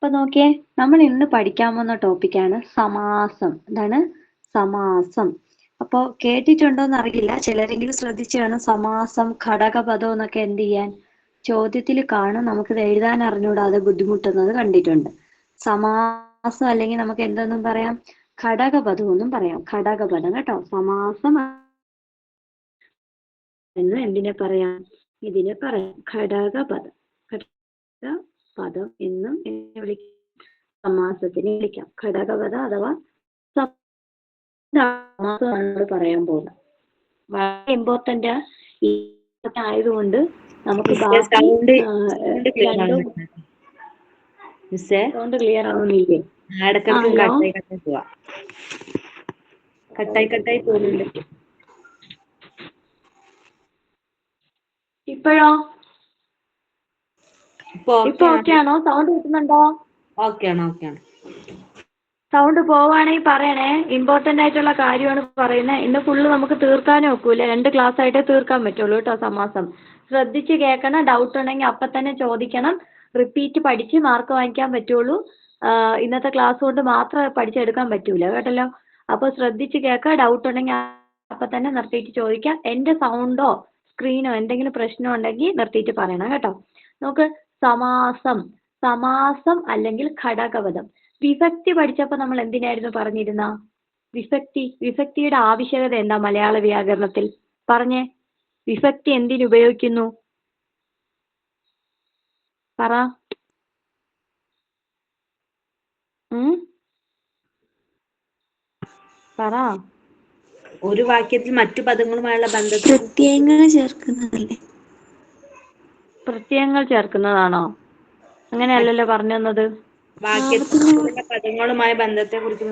അപ്പൊ നോക്കിയേ, നമ്മൾ ഇന്ന് പഠിക്കാൻ പോകുന്ന ടോപ്പിക്കാണ് സമാസം. എന്താണ് സമാസം? അപ്പൊ കേട്ടിട്ടുണ്ടോന്ന് അറിയില്ല, ചിലരെങ്കിലും ശ്രദ്ധിച്ചു കാണും. സമാസം, ഘടകപദം എന്നൊക്കെ എന്ത് ചെയ്യാൻ ചോദ്യത്തിൽ കാണും. നമുക്കിത് എഴുതാൻ അറിഞ്ഞുകൂടാതെ ബുദ്ധിമുട്ടുന്നത് കണ്ടിട്ടുണ്ട്. സമാസം അല്ലെങ്കിൽ നമുക്ക് എന്തെന്നും പറയാം, ഘടകപദം എന്നും പറയാം. ഘടകപദം കേട്ടോ. സമാസം എന്ന് എന്തിനെ പറയാം? ഇതിനെ പറയാം ഘടകപദം. പദം എന്നും വിളിക്കാം, സമാസത്തിനെ വിളിക്കാം. ഘടകപദം അഥവാ സമാസമാണ് നമ്മൾ പറയാൻ പോകുന്നത്. വളരെ ഇമ്പോർട്ടന്റ് ആയതുകൊണ്ട് നമുക്ക് സൗണ്ട് ക്ലിയർ ആവുന്നില്ലേ? കട്ടായി പോകുന്നുണ്ട്. ഇപ്പോഴോ? ഇപ്പൊ ഓക്കെ ആണോ? സൗണ്ട് കിട്ടുന്നുണ്ടോ? സൗണ്ട് പോവാണെങ്കിൽ പറയണേ. ഇമ്പോർട്ടന്റ് ആയിട്ടുള്ള കാര്യമാണ് പറയുന്നത്. ഇന്ന് ഫുള്ള് നമുക്ക് തീർക്കാനേ ഒക്കൂല, 2 ക്ലാസ് ആയിട്ടേ തീർക്കാൻ പറ്റുള്ളൂ കേട്ടോ. സമാസം ശ്രദ്ധിച്ച് കേൾക്കണം. ഡൗട്ട് ഉണ്ടെങ്കിൽ അപ്പൊ തന്നെ ചോദിക്കണം. റിപ്പീറ്റ് പഠിച്ച് മാർക്ക് വാങ്ങിക്കാൻ പറ്റുള്ളൂ. ഇന്നത്തെ ക്ലാസ് കൊണ്ട് മാത്രം പഠിച്ചെടുക്കാൻ പറ്റൂല കേട്ടല്ലോ. അപ്പൊ ശ്രദ്ധിച്ച് കേൾക്കുക. ഡൗട്ട് ഉണ്ടെങ്കിൽ അപ്പൊ തന്നെ നിർത്തിയിട്ട് ചോദിക്കാം. എന്റെ സൗണ്ടോ സ്ക്രീനോ എന്തെങ്കിലും പ്രശ്നം ഉണ്ടെങ്കിൽ നിർത്തിയിട്ട് പറയണം കേട്ടോ. നോക്ക്, സമാസം, സമാസം അല്ലെങ്കിൽ ഘടകപദം. വിഭക്തി പഠിച്ചപ്പോൾ നമ്മൾ എന്തിനായിരുന്നു പറഞ്ഞിരുന്ന? വിഭക്തിയുടെ ആവശ്യകത എന്താ മലയാള വ്യാകരണത്തിൽ? പറഞ്ഞേ, വിഭക്തി എന്തിനുപയോഗിക്കുന്നു? പറ. പറ. ഒരു വാക്യത്തിൽ മറ്റു പദങ്ങളുമായുള്ള ബന്ധത്തിൽ പ്രത്യയങ്ങൾ ചേർക്കുന്നതല്ലേ? പ്രത്യയങ്ങൾ ചേർക്കുന്നതാണോ? അങ്ങനെയല്ലല്ലോ പറഞ്ഞു തന്നത്. വാക്യത്തിലുള്ള പദങ്ങളുമായ ബന്ധത്തെ കുറിച്ച്.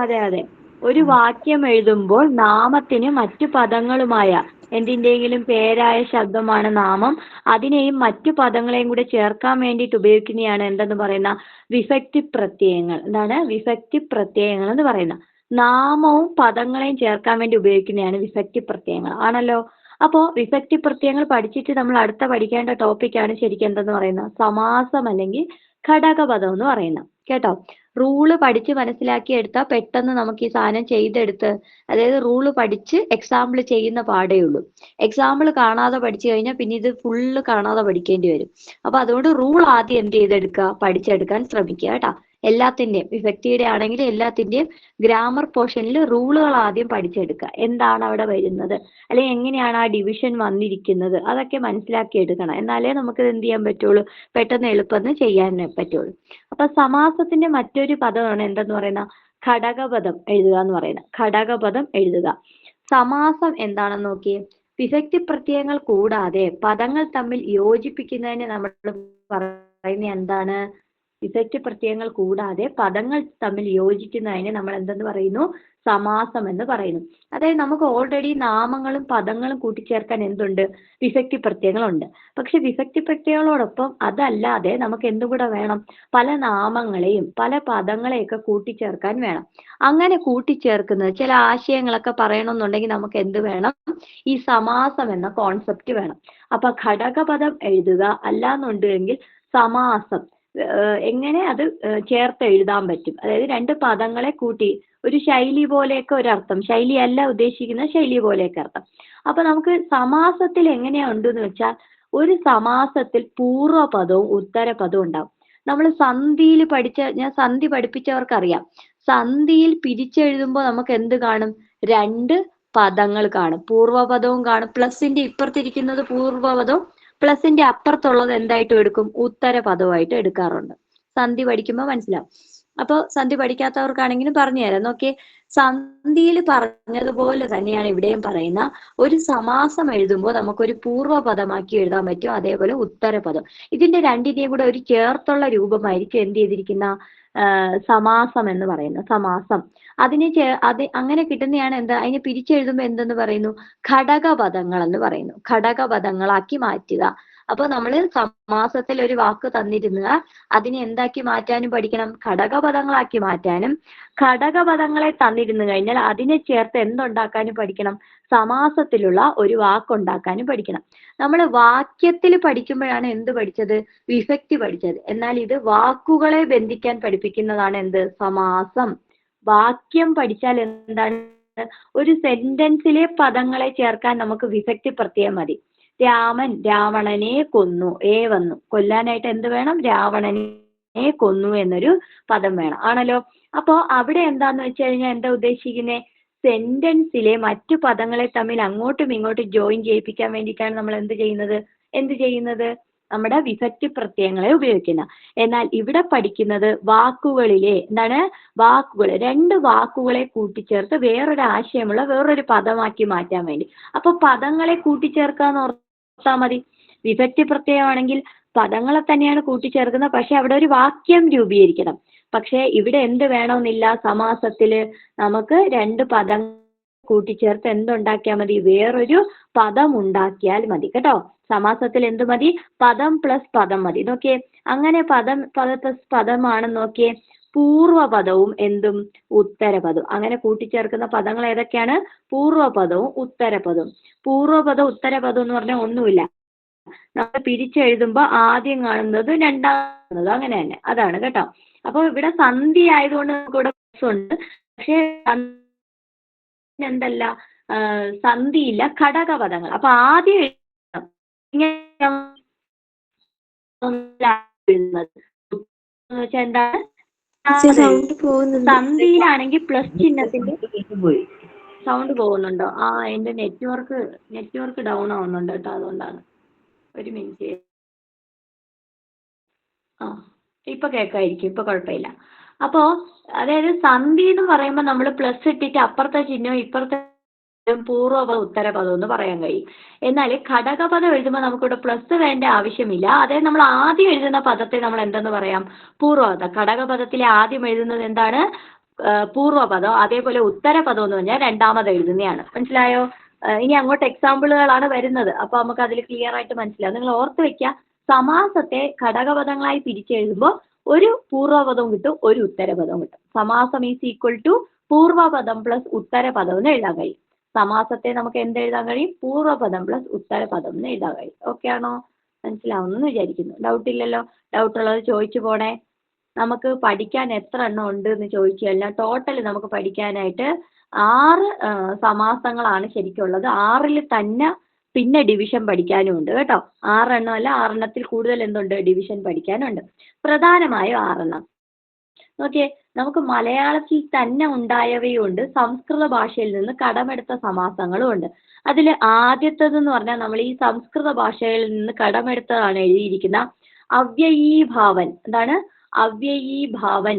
അതെ. ഒരു വാക്യം എഴുതുമ്പോൾ നാമത്തിന് മറ്റു പദങ്ങളുമായ എന്തിന്റെയെങ്കിലും പേരായ ശബ്ദമാണ് നാമം. അതിനെയും മറ്റു പദങ്ങളെയും കൂടെ ചേർക്കാൻ വേണ്ടിയിട്ട് ഉപയോഗിക്കുന്നതാണ് എന്തെന്ന് പറയുന്ന വിഭക്തി പ്രത്യയങ്ങൾ. എന്താണ് വിഭക്തി പ്രത്യയങ്ങൾ എന്ന് പറയുന്ന? നാമവും പദങ്ങളെയും ചേർക്കാൻ വേണ്ടി ഉപയോഗിക്കുന്നതാണ് വിഭക്തി പ്രത്യയങ്ങൾ ആണല്ലോ. അപ്പോൾ വിഭക്തി പ്രത്യയങ്ങൾ പഠിച്ചിട്ട് നമ്മൾ അടുത്ത പഠിക്കേണ്ട ടോപ്പിക്കാണ് ശരിക്കും എന്തെന്ന് പറയുന്നത്? സമാസം അല്ലെങ്കിൽ ഘടകപദം എന്ന് പറയുന്നത് കേട്ടോ. റൂള് പഠിച്ച് മനസ്സിലാക്കി എടുത്താൽ പെട്ടെന്ന് നമുക്ക് ഈ സാധനം ചെയ്തെടുത്ത്, അതായത് റൂള് പഠിച്ച് എക്സാമ്പിൾ ചെയ്യുന്ന പാടേ ഉള്ളൂ. എക്സാമ്പിൾ കാണാതെ പഠിച്ചു കഴിഞ്ഞാൽ പിന്നെ ഇത് ഫുള്ള് കാണാതെ പഠിക്കേണ്ടി വരും. അപ്പൊ അതുകൊണ്ട് റൂൾ ആദ്യം എന്ത് ചെയ്തെടുക്കുക, പഠിച്ചെടുക്കാൻ ശ്രമിക്കുക കേട്ടോ. എല്ലാത്തിൻ്റെയും, വിഭക്തിയുടെ ആണെങ്കിലും എല്ലാത്തിൻ്റെയും ഗ്രാമർ പോർഷനിൽ റൂളുകൾ ആദ്യം പഠിച്ചെടുക്കുക. എന്താണ് അവിടെ വരുന്നത്, അല്ലെങ്കിൽ എങ്ങനെയാണ് ആ ഡിവിഷൻ വന്നിരിക്കുന്നത്, അതൊക്കെ മനസ്സിലാക്കി എടുക്കണം. എന്നാലേ നമുക്ക് എന്ത് ചെയ്യാൻ പറ്റുള്ളൂ, പെട്ടെന്ന് എളുപ്പം ചെയ്യാൻ പറ്റുള്ളൂ. അപ്പൊ സമാസത്തിന്റെ മറ്റൊരു പദമാണ് എന്തെന്ന് പറയുന്ന ഘടകപദം എഴുതുക എന്ന് പറയുന്നത്. ഘടകപദം എഴുതുക. സമാസം എന്താണെന്ന് നോക്കിയേ. വിഭക്തി പ്രത്യയങ്ങൾ കൂടാതെ പദങ്ങൾ തമ്മിൽ യോജിപ്പിക്കുന്നതിന് നമ്മൾ പറയുന്ന എന്താണ്? വിഭക്തി പ്രത്യയങ്ങൾ കൂടാതെ പദങ്ങൾ തമ്മിൽ യോജിക്കുന്നതിന് നമ്മൾ എന്തെന്ന് പറയുന്നു? സമാസം എന്ന് പറയുന്നു. അതായത് നമുക്ക് ഓൾറെഡി നാമങ്ങളും പദങ്ങളും കൂട്ടിച്ചേർക്കാൻ എന്തുണ്ട്? വിഭക്തി പ്രത്യയങ്ങളുണ്ട്. പക്ഷെ വിഭക്തി പ്രത്യയങ്ങളോടൊപ്പം അതല്ലാതെ നമുക്ക് എന്തും കൂടെ വേണം? പല നാമങ്ങളെയും പല പദങ്ങളെയൊക്കെ കൂട്ടിച്ചേർക്കാൻ വേണം. അങ്ങനെ കൂട്ടിച്ചേർക്കുന്നത് ചില ആശയങ്ങളൊക്കെ പറയണമെന്നുണ്ടെങ്കിൽ നമുക്ക് എന്ത് വേണം? ഈ സമാസം എന്ന കോൺസെപ്റ്റ് വേണം. അപ്പൊ ഘടകപദം എഴുതുക, അല്ലാന്നുണ്ടെങ്കിൽ സമാസം എങ്ങനെ അത് ചേർത്ത് എഴുതാൻ പറ്റും. അതായത് 2 പദങ്ങളെ കൂട്ടി ഒരു ശൈലി പോലെയൊക്കെ ഒരർത്ഥം, ശൈലിയല്ല ഉദ്ദേശിക്കുന്ന ശൈലി പോലെയൊക്കെ അർത്ഥം. അപ്പൊ നമുക്ക് സമാസത്തിൽ എങ്ങനെയാ ഉണ്ടെന്ന് വെച്ചാൽ, ഒരു സമാസത്തിൽ പൂർവ്വപദവും ഉത്തരപദവും ഉണ്ടാവും. നമ്മൾ സന്ധിയിൽ ഞാൻ സന്ധി പഠിപ്പിച്ചവർക്കറിയാം. സന്ധിയിൽ പിരിച്ചെഴുതുമ്പോൾ നമുക്ക് എന്ത് കാണും? 2 പദങ്ങൾ കാണും. പൂർവ്വപദവും കാണും, പ്ലസിന്റെ ഇപ്പുറത്തിരിക്കുന്നത് പൂർവ്വപദവും പ്ലസിന്റെ അപ്പുറത്തുള്ളത് എന്തായിട്ട് എടുക്കും? ഉത്തരപദമായിട്ട് എടുക്കാറുണ്ട്. സന്ധി പഠിക്കുമ്പോൾ മനസ്സിലാവും. അപ്പോൾ സന്ധി പഠിക്കാത്തവർക്കാണെങ്കിലും പറഞ്ഞു തരാം. നോക്കിയേ, സന്ധിയിൽ പറഞ്ഞതുപോലെ തന്നെയാണ് ഇവിടെയും പറയുന്ന. ഒരു സമാസം എഴുതുമ്പോൾ നമുക്കൊരു പൂർവ്വപദമാക്കി എഴുതാൻ പറ്റും, അതേപോലെ ഉത്തരപദം. ഇതിന്റെ രണ്ടിന്റെയും കൂടെ ഒരു ചേർത്തുള്ള രൂപമായിരിക്കും എന്ത് ചെയ്തിരിക്കുന്ന സമാസം എന്ന് പറയുന്നത്. സമാസം അങ്ങനെ കിട്ടുന്നതാണ് എന്താ? അതിനെ പിരിച്ചെഴുതുമ്പോൾ എന്തെന്ന് പറയുന്നു? ഘടകപദങ്ങൾ എന്ന് പറയുന്നു. ഘടകപദങ്ങളാക്കി മാറ്റുക. അപ്പൊ നമ്മൾ സമാസത്തിൽ ഒരു വാക്ക് തന്നിരുന്ന അതിനെ എന്താക്കി മാറ്റാനും പഠിക്കണം, ഘടകപദങ്ങളാക്കി മാറ്റാനും. ഘടകപദങ്ങളെ തന്നിരുന്നു കഴിഞ്ഞാൽ അതിനെ ചേർത്ത് എന്തുണ്ടാക്കാനും പഠിക്കണം, സമാസത്തിലുള്ള ഒരു വാക്കുണ്ടാക്കാനും പഠിക്കണം. നമ്മൾ വാക്യത്തിൽ പഠിക്കുമ്പോഴാണ് എന്ത് പഠിച്ചത്, വിഭക്തി പഠിച്ചത്. എന്നാൽ ഇത് വാക്കുകളെ ബന്ധിക്കാൻ പഠിപ്പിക്കുന്നതാണ് എന്ത്, സമാസം. വാക്യം പഠിച്ചാൽ എന്താണ്, ഒരു സെന്റൻസിലെ പദങ്ങളെ ചേർക്കാൻ നമുക്ക് വിഭക്തി പ്രത്യയം മതി. രാമൻ രാവണനെ കൊന്നു, വന്നു. കൊല്ലാനായിട്ട് എന്ത് വേണം, രാവണനെ കൊന്നു എന്നൊരു പദം വേണം, ആണല്ലോ. അപ്പോ അവിടെ എന്താന്ന് വെച്ച് കഴിഞ്ഞാൽ എന്താ ഉദ്ദേശിക്കുന്നത്, സെന്റൻസിലെ മറ്റു പദങ്ങളെ തമ്മിൽ അങ്ങോട്ടും ഇങ്ങോട്ടും ജോയിൻ ചെയ്യിപ്പിക്കാൻ വേണ്ടിയിട്ടാണ് നമ്മൾ എന്ത് ചെയ്യുന്നത്, നമ്മുടെ വിഭക്തി പ്രത്യയങ്ങളെ ഉപയോഗിക്കുന്ന. എന്നാൽ ഇവിടെ പഠിക്കുന്നത് വാക്കുകളിലെ വാക്കുകൾ, രണ്ട് വാക്കുകളെ കൂട്ടിച്ചേർത്ത് വേറൊരു ആശയമുള്ള വേറൊരു പദമാക്കി മാറ്റാൻ വേണ്ടി. അപ്പൊ പദങ്ങളെ കൂട്ടിച്ചേർക്കാന്ന് ഓർത്താൽ മതി. വിഭക്തി പ്രത്യയമാണെങ്കിൽ പദങ്ങളെ തന്നെയാണ് കൂട്ടിച്ചേർക്കുന്നത്, പക്ഷെ അവിടെ ഒരു വാക്യം രൂപീകരിക്കണം. പക്ഷെ ഇവിടെ എന്ത് വേണമെന്നില്ല, സമാസത്തില് നമുക്ക് രണ്ട് പദം കൂട്ടിച്ചേർത്ത് എന്തുണ്ടാക്കിയാൽ മതി, വേറൊരു പദം ഉണ്ടാക്കിയാൽ മതി കേട്ടോ. സമാസത്തിൽ എന്ത് മതി, പദം പ്ലസ് പദം മതി. നോക്കിയേ, അങ്ങനെ പദം പ്ലസ് പദമാണെന്ന് നോക്കിയേ, പൂർവപദവും എന്തും ഉത്തരപദവും. അങ്ങനെ കൂട്ടിച്ചേർക്കുന്ന പദങ്ങൾ ഏതൊക്കെയാണ്, പൂർവപദവും ഉത്തരപദവും. പൂർവപദം ഉത്തരപദം എന്ന് പറഞ്ഞാൽ ഒന്നുമില്ല, നമ്മൾ പിരിച്ചെഴുതുമ്പോ ആദ്യം കാണുന്നത് രണ്ടാമത്, അങ്ങനെ തന്നെ, അതാണ് കേട്ടോ. അപ്പൊ ഇവിടെ സന്ധി ആയതുകൊണ്ട് നമുക്ക് ഇവിടെ ഉണ്ട്, പക്ഷേ എന്തല്ല, സന്ധിയില്ല, ഘടകപദങ്ങൾ. അപ്പൊ ആദ്യം എന്താണ്, സന്ധിയിലാണെങ്കിൽ പ്ലസ് ചിഹ്നത്തിന്റെ സൗണ്ട് പോകുന്നുണ്ടോ? എന്റെ നെറ്റ്വർക്ക് ഡൗൺ ആവുന്നുണ്ട് കേട്ടോ, അതുകൊണ്ടാണ്. ഒരു മിനിറ്റ്. ഇപ്പൊ കേൾക്കായിരിക്കും, ഇപ്പൊ കുഴപ്പമില്ല. അപ്പോ അതായത് സന്ധി എന്ന് പറയുമ്പോൾ നമ്മൾ പ്ലസ് ഇട്ടിട്ട് അപ്പുറത്തെ ചിഹ്നവും ഇപ്പുറത്തെ പൂർവ്വപദം ഉത്തരപദം എന്ന് പറയാൻ കഴിയും. എന്നാൽ ഘടകപദം എഴുതുമ്പോൾ നമുക്കിവിടെ പ്ലസ് വേണ്ട ആവശ്യമില്ല. അതായത് നമ്മൾ ആദ്യം എഴുതുന്ന പദത്തെ നമ്മൾ എന്തെന്ന് പറയാം, പൂർവ്വപദം. ഘടകപദത്തിലെ ആദ്യം എഴുതുന്നത് എന്താണ്, പൂർവ്വപദം. അതേപോലെ ഉത്തരപദം എന്ന് പറഞ്ഞാൽ രണ്ടാമത് എഴുതുന്നതാണ്. മനസ്സിലായോ? ഇനി അങ്ങോട്ട് എക്സാമ്പിളുകളാണ് വരുന്നത്, അപ്പൊ നമുക്ക് അതിൽ ക്ലിയർ ആയിട്ട് മനസ്സിലാവും. നിങ്ങൾ ഓർത്ത് വെക്കുക, സമാസത്തെ ഘടകപദങ്ങളായി പിരിച്ചെഴുതുമ്പോൾ ഒരു പൂർവ്വപദവും കിട്ടും, ഒരു ഉത്തരപദവും കിട്ടും. സമാസം ഈസ് ഈക്വൽ ടു പൂർവ്വപദം പ്ലസ് ഉത്തരപദം എന്ന് എഴുതാൻ കഴിയും. സമാസത്തെ നമുക്ക് എന്ത് എഴുതാൻ കഴിയും, പൂർവ്വപദം പ്ലസ് ഉത്തരപദം എന്ന് എഴുതാൻ കഴിയും. ഓക്കെ ആണോ? മനസ്സിലാവുമെന്ന് വിചാരിക്കുന്നു. ഡൗട്ട് ഇല്ലല്ലോ? ഡൗട്ട് ഉള്ളത് ചോദിച്ചു പോണേ. നമുക്ക് പഠിക്കാൻ എത്ര എണ്ണം ഉണ്ട് എന്ന് ചോദിച്ചു കഴിഞ്ഞാൽ ടോട്ടൽ നമുക്ക് പഠിക്കാനായിട്ട് 6 സമാസങ്ങളാണ് ശരിക്കുള്ളത്. 6ൽ തന്നെ പിന്നെ ഡിവിഷൻ പഠിക്കാനും ഉണ്ട് കേട്ടോ. 6 എണ്ണം അല്ല, 6 എണ്ണത്തിൽ കൂടുതൽ എന്തുണ്ട്, ഡിവിഷൻ പഠിക്കാനുണ്ട്. പ്രധാനമായും 6 എണ്ണം. നോക്കിയേ, നമുക്ക് മലയാളത്തിൽ തന്നെ ഉണ്ടായവയുണ്ട്, സംസ്കൃത ഭാഷയിൽ നിന്ന് കടമെടുത്ത സമാസങ്ങളും ഉണ്ട്. അതിൽ ആദ്യത്തേതെന്ന് പറഞ്ഞാൽ നമ്മൾ ഈ സംസ്കൃത ഭാഷയിൽ നിന്ന് കടമെടുത്തതാണ് എഴുതിയിരിക്കുന്ന അവ്യയീഭാവൻ. എന്താണ് അവ്യയീഭാവൻ?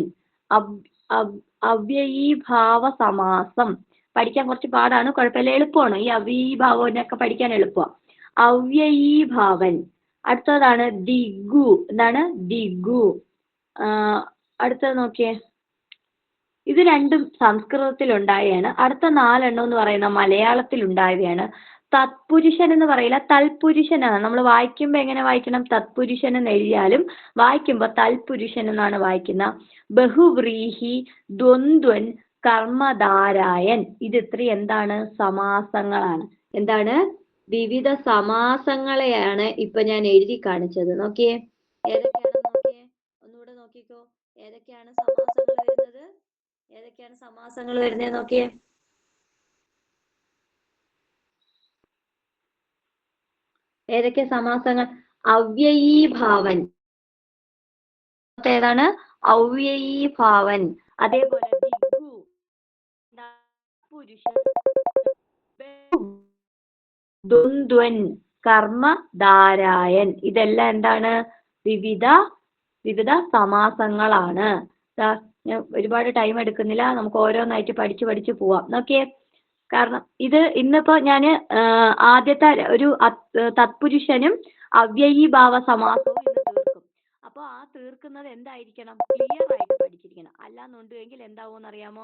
അവ്യയീഭാവ സമാസം. പഠിക്കാൻ കുറച്ച് പാടാണ്, കുഴപ്പമില്ല, എളുപ്പമാണ്. ഈ അവ്യയീഭാവനൊക്കെ പഠിക്കാൻ എളുപ്പമാണ്. അവ്യയീഭാവൻ. അടുത്തതാണ് ദിഗു. എന്താണ് ദിഗു? അടുത്തത് നോക്കിയേ, ഇത് രണ്ടും സംസ്കൃതത്തിൽ ഉണ്ടായതാണ്. അടുത്ത 4 എണ്ണം എന്ന് പറയുന്ന മലയാളത്തിൽ ഉണ്ടായവയാണ്. തത്പുരുഷൻ എന്ന് പറയില്ല, തൽപുരുഷനാണ്. നമ്മൾ വായിക്കുമ്പോൾ എങ്ങനെ വായിക്കണം, തത്പുരുഷൻ എന്ന് എഴുതിയാലും വായിക്കുമ്പോൾ തൽപുരുഷൻ എന്നാണ് വായിക്കുന്ന. ബഹുവ്രീഹി, ദ്വന്ദ്വൻ, കർമ്മധാരായൻ. ഇത് ഇത്രയും എന്താണ്, സമാസങ്ങളാണ്. എന്താണ്, വിവിധ സമാസങ്ങളെയാണ് ഇപ്പൊ ഞാൻ എഴുതി കാണിച്ചത്. നോക്കിയേ, ഏതൊക്കെയാണ് നോക്കിയേ, ഒന്നുകൂടെ നോക്കിക്കോ, ഏതൊക്കെയാണ് സമാസങ്ങൾ വരുന്നത്, ഏതൊക്കെയാണ് സമാസങ്ങൾ വരുന്നത് നോക്കിയേ. ഏതൊക്കെ സമാസങ്ങൾ? അവ്യയീഭാവൻ. ഏതാണ്, അവ്യയീഭാവൻ. അതേപോലെ ദിഗു, പുരുഷൻ, ദ്വന്ദ്വൻ, കർമ്മധാരായൻ. ഇതെല്ലാം എന്താണ്, വിവിധ സമാസങ്ങളാണ്. ഒരുപാട് ടൈം എടുക്കുന്നില്ല, നമുക്ക് ഓരോന്നായിട്ട് പഠിച്ചു പോവാം. നോക്കിയേ, കാരണം ഇത് ഇന്നിപ്പോ ഞാൻ ആദ്യത്തെ ഒരു തത്പുരുഷനും അവ്യയീഭാവ സമാസവും ഇന്ന് തീർക്കും. അപ്പോൾ ആ തീർക്കുന്നത് എന്തായിരിക്കണം, ക്ലിയർ ആയിട്ട് പഠിച്ചിരിക്കണം. അല്ലാന്നുണ്ടെങ്കിൽ എന്താവും അറിയാമോ,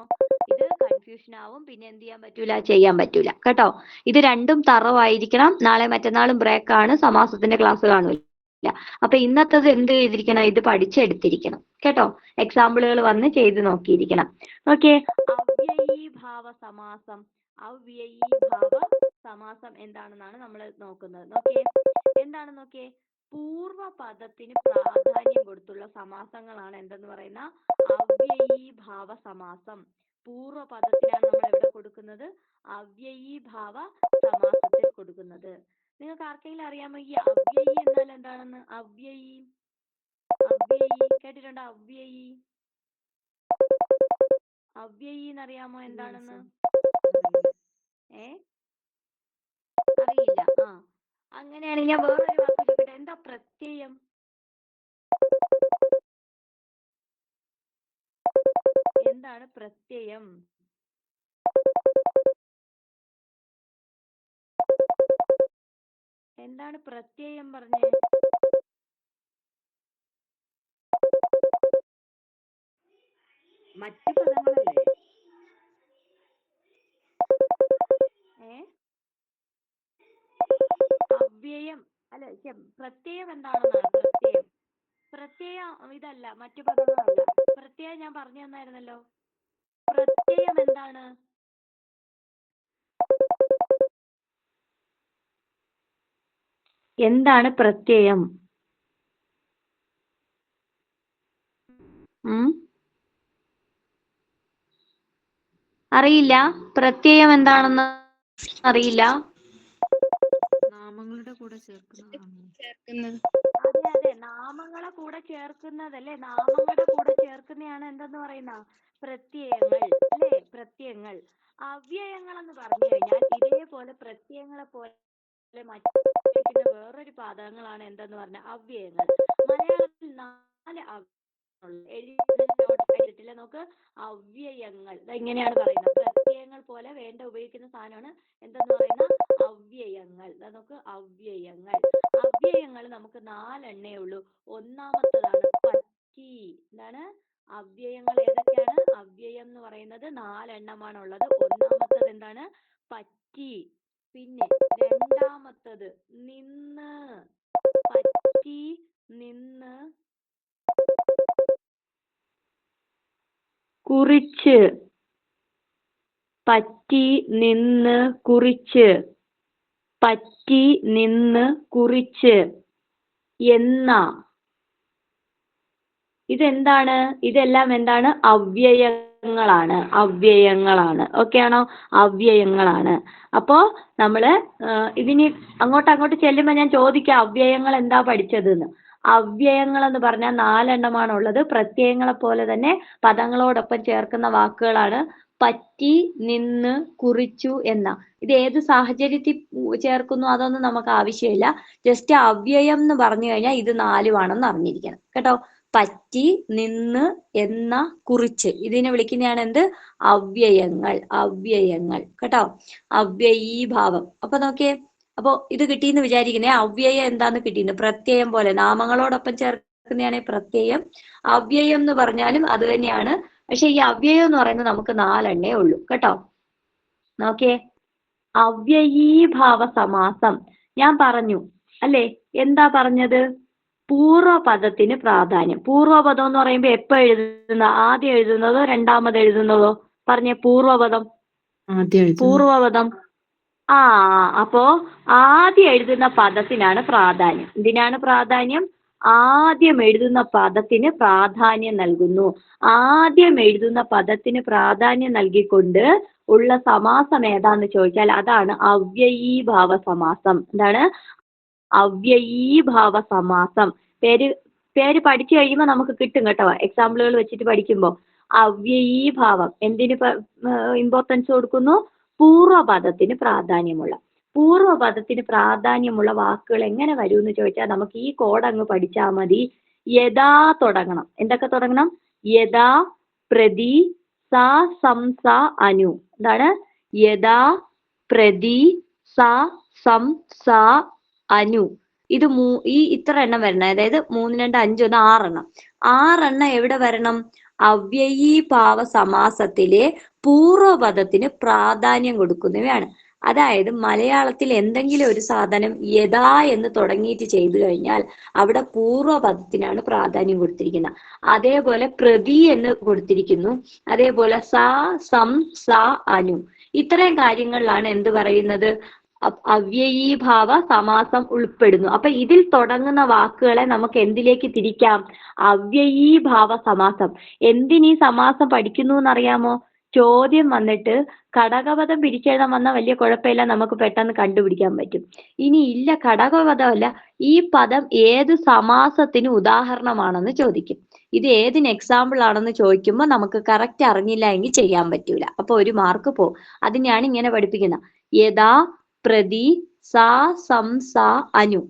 ഇത് കൺഫ്യൂഷൻ ആവും, പിന്നെ എന്ത് ചെയ്യാൻ പറ്റൂല കേട്ടോ. ഇത് രണ്ടും തറവായിരിക്കണം. നാളെ മറ്റന്നാളും ബ്രേക്കാണ്, സമാസത്തിന്റെ ക്ലാസ് കാണൂല. അപ്പൊ ഇന്നത്തത് എന്ത് ചെയ്തിരിക്കണം? ഇത് പഠിച്ചെടുത്തിരിക്കണം കേട്ടോ. എക്സാമ്പിളുകൾ വന്ന് ചെയ്ത് നോക്കിയിരിക്കണം. ഓക്കെ, അവ്യയീഭാവ സമാസം. അവ്യയീഭാവ സമാസം എന്താണെന്നാണ് നമ്മൾ നോക്കുന്നത്. നോക്കിയേ, എന്താണ് നോക്കിയേ, പൂർവപദത്തിന് പ്രാധാന്യം കൊടുത്തുള്ള സമാസങ്ങളാണ് എന്തെന്ന് പറയുന്ന അവ്യയീഭാവ സമാസം. പൂർവപദത്തിനാണ് നമ്മൾ എവിടെ കൊടുക്കുന്നത്? അവ്യയീഭാവ സമാസത്തിൽ കൊടുക്കുന്നത്. നിങ്ങൾക്ക് ആർക്കെങ്കിലും അറിയാമോ ഈ അവ്യയി എന്നാൽ എന്താണെന്ന്? അവ്യയി, അവ്യയി കേട്ടിട്ടുണ്ടോ? അവ്യയി, അവ്യയി എന്നറിയാമോ എന്താണെന്ന്? അറിയില്ല. അങ്ങനെയാണെങ്കിൽ ഞാൻ വേറൊരു വാക്ക് ചോദിക്കട്ടെ, എന്താ പ്രത്യയം? എന്താണ് പ്രത്യയം? എന്താണ് പ്രത്യയം പറഞ്ഞേ? മറ്റു പദങ്ങളല്ലേ? അവ്യയം അല്ല, പ്രത്യയം എന്താണെന്നാണ് പ്രത്യയം. പ്രത്യയം ഇതല്ല, മറ്റു പദങ്ങളല്ല. പ്രത്യയം ഞാൻ പറഞ്ഞു തന്നായിരുന്നല്ലോ. പ്രത്യയം എന്താണ്? എന്താണ് പ്രത്യയം? അറിയില്ല? പ്രത്യയം എന്താണെന്ന് അറിയില്ല? നാമങ്ങളുടെ കൂടെ ചേർക്കുന്നത്. അതെ അതെ, നാമങ്ങളെ കൂടെ ചേർക്കുന്നതല്ലേ. നാമങ്ങളുടെ കൂടെ ചേർക്കുന്നതാണ് എന്തെന്ന് പറയുന്ന പ്രത്യയങ്ങൾ അല്ലേ? പ്രത്യയങ്ങൾ. അവ്യയങ്ങൾ എന്ന് പറഞ്ഞു കഴിഞ്ഞാൽ ഇതേപോലെ പ്രത്യയങ്ങളെ പോലെ മറ്റു വേറൊരു പദങ്ങളാണ് എന്തെന്ന് പറഞ്ഞ അവ്യയങ്ങൾ. മലയാളത്തിൽ 4 എഴുതിയിട്ടില്ല നോക്ക്. അവ്യയങ്ങൾ ഇങ്ങനെയാണ് പറയുന്നത്. പ്രത്യയങ്ങൾ പോലെ വേണ്ട ഉപയോഗിക്കുന്ന സാധനമാണ് എന്തെന്ന് പറയുന്ന അവ്യയങ്ങൾ. നമുക്ക് അവ്യയങ്ങൾ. അവ്യയങ്ങൾ നമുക്ക് 4 ഉള്ളൂ. ഒന്നാമത്തതാണ് പറ്റി. എന്താണ് അവ്യയങ്ങൾ? ഏതൊക്കെയാണ്? അവ്യയം എന്ന് പറയുന്നത് 4 ഉള്ളത്. ഒന്നാമത്തത് എന്താണ്? പറ്റി. പിന്നെ രണ്ടാമത്തത് നിന്ന്. പറ്റി, നിന്ന്, കുറിച്ച്. പറ്റി, നിന്ന്, കുറിച്ച്. പറ്റി, നിന്ന്, കുറിച്ച്. എന്ന. ഇതെന്താണ്? ഇതെല്ലാം എന്താണ്? അവ്യയങ്ങളാണ്. അവ്യയങ്ങളാണ്. ഓക്കെ ആണോ? അവ്യയങ്ങളാണ്. അപ്പോ നമ്മള് ഇതിന് അങ്ങോട്ട് ചെല്ലുമ്പോ ഞാൻ ചോദിക്കാം അവ്യയങ്ങൾ എന്താ പഠിച്ചതെന്ന്. അവ്യയങ്ങൾ എന്ന് പറഞ്ഞാൽ 4 ഉള്ളത്. പ്രത്യയങ്ങളെ പോലെ തന്നെ പദങ്ങളോടൊപ്പം ചേർക്കുന്ന വാക്കുകളാണ് പറ്റി, നിന്ന്, കുറിച്ചു എന്ന. ഇത് ഏത് സാഹചര്യത്തിൽ ചേർക്കുന്നു അതൊന്നും നമുക്ക് ആവശ്യമില്ല. ജസ്റ്റ് അവ്യയം എന്ന് പറഞ്ഞു കഴിഞ്ഞാൽ ഇത് 4 അറിഞ്ഞിരിക്കണം കേട്ടോ. പറ്റി, നിന്ന്, എന്ന, കുറിച്ച്. ഇതിനെ വിളിക്കുന്നതാണ് എന്ത്? അവ്യയങ്ങൾ. അവ്യയങ്ങൾ കേട്ടോ. അവ്യയീഭാവം. അപ്പൊ നോക്കിയേ, അപ്പൊ ഇത് കിട്ടിയെന്ന് വിചാരിക്കുന്നേ. അവ്യയം എന്താന്ന് കിട്ടിയെന്ന്. പ്രത്യയം പോലെ നാമങ്ങളോടൊപ്പം ചേർക്കുന്നതാണ് പ്രത്യയം. അവ്യയം എന്ന് പറഞ്ഞാലും അത് തന്നെയാണ്. പക്ഷെ ഈ അവ്യയം എന്ന് പറയുന്നത് നമുക്ക് 4 ഉള്ളൂ കേട്ടോ. നോക്കിയേ, അവ്യയീഭാവ സമാസം ഞാൻ പറഞ്ഞു അല്ലേ? എന്താ പറഞ്ഞത്? പൂർവപദത്തിന് പ്രാധാന്യം. പൂർവപദം എന്ന് പറയുമ്പോ എപ്പോ എഴുതുന്ന? ആദ്യം എഴുതുന്നതോ രണ്ടാമത് എഴുതുന്നതോ? പറഞ്ഞ പൂർവപദം. പൂർവപദം. അപ്പോ ആദ്യം എഴുതുന്ന പദത്തിനാണ് പ്രാധാന്യം. എന്തിനാണ് പ്രാധാന്യം? ആദ്യം എഴുതുന്ന പദത്തിന് പ്രാധാന്യം നൽകുന്നു. ആദ്യം എഴുതുന്ന പദത്തിന് പ്രാധാന്യം നൽകിക്കൊണ്ട് ഉള്ള സമാസം ഏതാന്ന് ചോദിച്ചാൽ അതാണ് അവ്യയീഭാവ സമാസം. എന്താണ്? അവ്യയീഭാവ സമാസം. പേര് പഠിച്ചു കഴിയുമ്പോൾ നമുക്ക് കിട്ടും കേട്ടോ. എക്സാമ്പിളുകൾ വെച്ചിട്ട് പഠിക്കുമ്പോൾ അവ്യയീഭാവം എന്തിന് ഇമ്പോർട്ടൻസ് കൊടുക്കുന്നു? പൂർവപദത്തിന് പ്രാധാന്യമുള്ള. പൂർവപദത്തിന് പ്രാധാന്യമുള്ള വാക്കുകൾ എങ്ങനെ വരും എന്ന് ചോദിച്ചാൽ നമുക്ക് ഈ കോഡ് അങ്ങ് പഠിച്ചാൽ മതി. യഥാ തുടങ്ങണം. എന്തൊക്കെ തുടങ്ങണം? യഥാ, പ്രതി, സ, സം, സ, അനു. എന്താണ്? യഥാ, പ്രതി, സ, സം, സ, അനു. ഇത് ഇത്ര എണ്ണം വരണം. അതായത് 3, 2, 5, 1, 6 എവിടെ വരണം? അവ്യയീഭാവ സമാസത്തിലെ പൂർവപദത്തിന് പ്രാധാന്യം കൊടുക്കുന്നവയാണ്. അതായത് മലയാളത്തിൽ എന്തെങ്കിലും ഒരു സാധനം യഥാ എന്ന് തുടങ്ങിയിട്ട് ചെയ്തു കഴിഞ്ഞാൽ അവിടെ പൂർവ്വപദത്തിനാണ് പ്രാധാന്യം കൊടുത്തിരിക്കുന്നത്. അതേപോലെ പ്രതി എന്ന് കൊടുത്തിരിക്കുന്നു. അതേപോലെ സ, സം, സ, അനു, ഇത്രയും കാര്യങ്ങളിലാണ് എന്ത് പറയുന്നത്, അവ്യയീഭാവ സമാസം ഉൾപ്പെടുന്നു. അപ്പൊ ഇതിൽ തുടങ്ങുന്ന വാക്കുകളെ നമുക്ക് എന്തിലേക്ക് തിരിക്കാം? അവ്യയീഭാവ സമാസം. എന്തിനീ സമാസം പഠിക്കുന്നു എന്നറിയാമോ? ചോദ്യം വന്നിട്ട് ഘടകപദം പിരിച്ചെഴുതാൻ വന്നാൽ വലിയ കുഴപ്പമില്ല, നമുക്ക് പെട്ടെന്ന് കണ്ടുപിടിക്കാൻ പറ്റും. ഇനി ഇല്ല ഘടകപദമല്ല, ഈ പദം ഏത് സമാസത്തിന് ഉദാഹരണമാണെന്ന് ചോദിക്കും. ഇത് ഏതിന് എക്സാമ്പിൾ ആണെന്ന് ചോദിക്കുമ്പോൾ നമുക്ക് കറക്റ്റ് അറിഞ്ഞില്ല എങ്കിൽ ചെയ്യാൻ പറ്റൂല. അപ്പൊ ഒരു മാർക്ക് പോകും. അതിനെയാണ് ഇങ്ങനെ പഠിപ്പിക്കുന്നത്. യഥാ, പ്രതി, സ, സം, സ, അനു.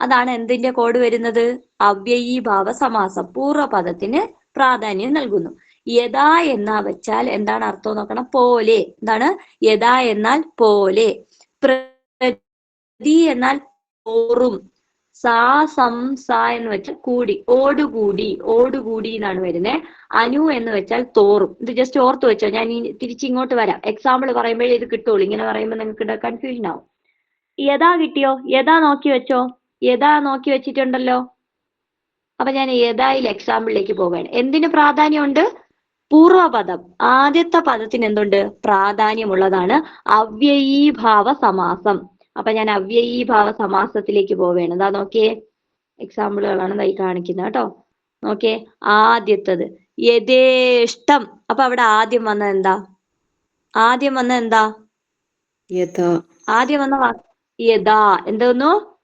അതാണ് എന്തിന്റെ കോഡ് വരുന്നത്? അവ്യയീഭാവ സമാസം. പൂർവ്വപദത്തിന് പ്രാധാന്യം നൽകുന്നു. യഥാ എന്നാ വെച്ചാൽ എന്താണ് അർത്ഥം നോക്കണം. പോലെ. എന്താണ് യഥാ എന്നാൽ പോലെ. പ്രതി എന്നാൽ തോറും. സാ, സം, സ എന്ന് വെച്ചാൽ കൂടി, ഓടുകൂടി, ഓടുകൂടി എന്നാണ് വരുന്നത്. അനു എന്ന് വെച്ചാൽ തോറും. ഇത് ജസ്റ്റ് ഓർത്ത് വെച്ചോ, ഞാൻ തിരിച്ചിങ്ങോട്ട് വരാം. എക്സാമ്പിൾ പറയുമ്പോഴേ ഇത് കിട്ടുള്ളൂ. ഇങ്ങനെ പറയുമ്പോൾ നിങ്ങൾക്ക് കൺഫ്യൂഷൻ ആവും. യഥാ കിട്ടിയോ? യഥാ നോക്കി വെച്ചോ. യഥാ നോക്കി വെച്ചിട്ടുണ്ടല്ലോ. അപ്പൊ ഞാൻ യഥായിൽ എക്സാമ്പിളിലേക്ക് പോവുകയാണ്. എന്തിന് പ്രാധാന്യമുണ്ട്? പൂർവ്വപദം ആദ്യത്തെ പദത്തിന് എന്തുണ്ട്? പ്രാധാന്യമുള്ളതാണ് അവ്യയീഭാവ സമാസം. അപ്പൊ ഞാൻ അവ്യയീഭാവ സമാസത്തിലേക്ക് പോവുകയാണ്. എന്താ നോക്കിയേ, എക്സാമ്പിളുകളാണ് ഈ കാണിക്കുന്നത് കേട്ടോ. നോക്കിയേ, ആദ്യത്തത് യഥേഷ്ടം. അപ്പൊ അവിടെ ആദ്യം വന്നത് എന്താ? ആദ്യം വന്നത് എന്താ? യഥാ. ആദ്യം വന്ന യഥാ. എന്തോന്നു?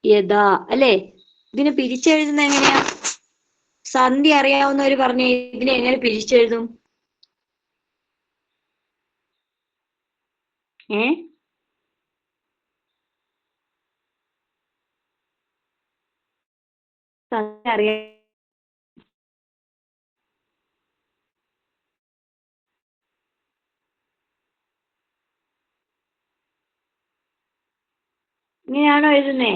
യഥാ അല്ലേ? ഇതിനെ പിരിച്ചെഴുതുന്ന എങ്ങനെയാ? സന്ധി അറിയാവുന്നവര് പറഞ്ഞു ഇതിനെ എങ്ങനെ പിരിച്ചെഴുതും? സന്ധി അറിയാ ഇങ്ങനെയാണോ എഴുതുന്നേ?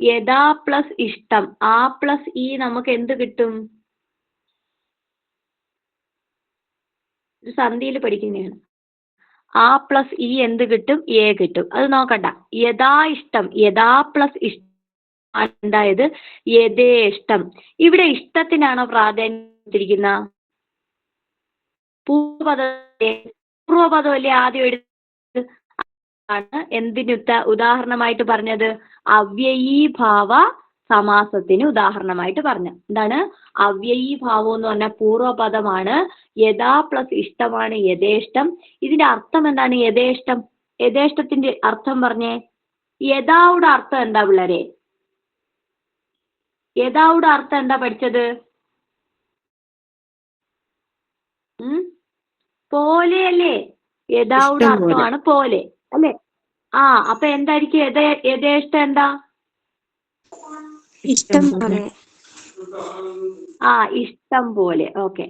യഥാ പ്ലസ് ഇഷ്ടം, ആ പ്ലസ് ഇ നമുക്ക് എന്ത് കിട്ടും? ഇത് സന്ധിയിൽ പഠിക്കുന്നതാണ്. ആ പ്ലസ് ഇ എന്ത് കിട്ടും? എ കിട്ടും. അത് നോക്കണ്ട. യഥാ ഇഷ്ടം, യഥാ പ്ലസ് ഇഷ്ടം ഉണ്ടായത് യഥേഷ്ടം. ഇവിടെ ഇഷ്ടത്തിനാണോ പ്രാധാന്യം കൊടുത്തിരിക്കുന്ന? പൂർവ്വപദമല്ലേ ആദ്യം എടുത്തത്. ആണ് എന്തിന് ഉദാഹരണമായിട്ട് പറഞ്ഞത്? അവ്യയീഭാവ സമാസത്തിന് ഉദാഹരണമായിട്ട് പറഞ്ഞു. എന്താണ് അവ്യയീഭാവം എന്ന് പറഞ്ഞാൽ പൂർവ്വപദമാണ്. യഥാ പ്ലസ് ഇഷ്ടമാണ് യഥേഷ്ടം. ഇതിന്റെ അർത്ഥം എന്താണ്? യഥേഷ്ടം. യഥേഷ്ടത്തിന്റെ അർത്ഥം പറഞ്ഞേ. യഥായുടെ അർത്ഥം എന്താ പിള്ളേരെ? യഥായുടെ അർത്ഥം എന്താ പഠിച്ചത്? പോലെ അല്ലേ? യഥായുടെ അർത്ഥമാണ് പോലെ അല്ലേ? ആ, അപ്പൊ എന്തായിരിക്കും യഥേഷ്ടം? എന്താ? ഇഷ്ടം പോലെ. ആ, ഇഷ്ടം പോലെ. ഓക്കെ.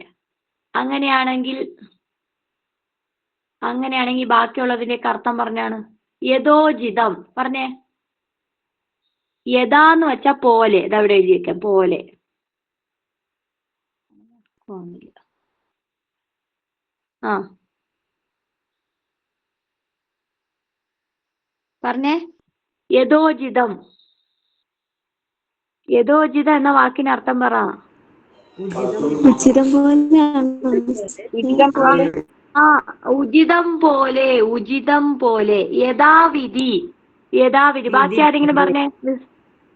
അങ്ങനെയാണെങ്കിൽ ബാക്കിയുള്ളതിന്റെ അർത്ഥം പറഞ്ഞാണ്. യഥോചിതം പറഞ്ഞേ. യഥാന്ന് വെച്ചാ പോലെ. ഇതവിടെ എഴുതി വെക്കാം, പോലെ. ആ പറഞ്ഞേ. യഥോചിതം. യഥോചിതം എന്ന വാക്കിന് അർത്ഥം പറ. ഉചിതം പോലെ. ആ, ഉചിതം പോലെ. ഉചിതം പോലെ. യഥാവിധി. യഥാവിധി. ബാക്കി ആരെങ്കിലും പറഞ്ഞേ.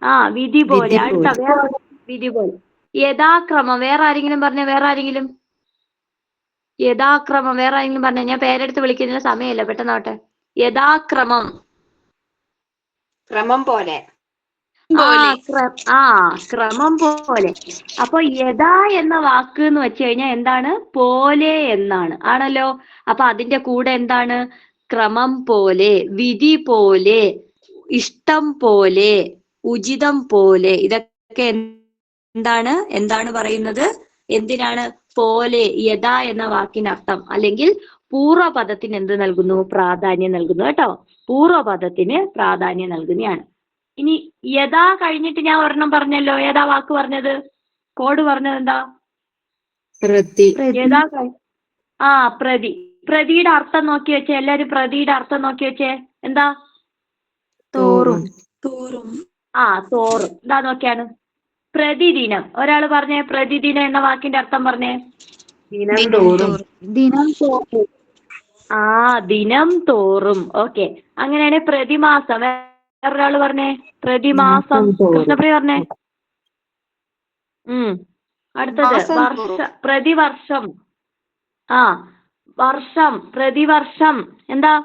ആ, വിധി പോലെ. അടുത്ത വേറെ വിധി പോലെ. യഥാക്രമം. വേറെ ആരെങ്കിലും പറഞ്ഞേ? വേറെ ആരെങ്കിലും? യഥാക്രമം വേറെ ആരെങ്കിലും പറഞ്ഞേ? ഞാൻ പേരെടുത്ത് വിളിക്കുന്നതിന് സമയമില്ല, പെട്ടെന്നോട്ടെ. യഥാക്രമം. ക്രമം പോലെ. ക്രമം പോലെ. അപ്പൊ യഥാ എന്ന വാക്ക് എന്ന് വെച്ച് കഴിഞ്ഞാൽ എന്താണ്? പോലെ എന്നാണ്. ആണല്ലോ. അപ്പൊ അതിന്റെ കൂടെ എന്താണ്? ക്രമം പോലെ, വിധി പോലെ, ഇഷ്ടം പോലെ, ഉചിതം പോലെ. ഇതൊക്കെ എന്താണ് പറയുന്നത്? എന്തിനാണ്? പോലെ. യഥാ എന്ന വാക്കിനർത്ഥം അല്ലെങ്കിൽ പൂർവ്വപദത്തിന് എന്ത് നൽകുന്നു? പ്രാധാന്യം നൽകുന്നു കേട്ടോ. പൂർവ്വപദത്തിന് പ്രാധാന്യം നൽകുന്നതാണ്. ഇനി യഥാ കഴിഞ്ഞിട്ട് ഞാൻ ഒരെണ്ണം പറഞ്ഞല്ലോ. ഏതാ വാക്ക് പറഞ്ഞത്? കോഡ് പറഞ്ഞത് എന്താ? പ്രതി. യഥാ പ്രതി. പ്രതിയുടെ അർത്ഥം നോക്കി വെച്ചേ, എല്ലാരും പ്രതിയുടെ അർത്ഥം നോക്കി വെച്ചേ. എന്താ? തോറും. ആ, തോറും. എന്താ നോക്കിയാണ്? പ്രതിദിനം. ഒരാൾ പറഞ്ഞേ, പ്രതിദിനം എന്ന വാക്കിന്റെ അർത്ഥം പറഞ്ഞേ. ദിനം തോറും. ദിനം തോറും. ആ, ദിനം തോറും. ഓക്കെ. അങ്ങനെയാണെ പ്രതിമാസം. വേറൊരാള് പറഞ്ഞേ, പ്രതിമാസം. മാസം തോറും. കൃഷ്ണപ്രിയ പറഞ്ഞേ. അടുത്തത് മാസം വർഷ, പ്രതിവർഷം. ആ, വർഷം, പ്രതിവർഷം. എന്താ?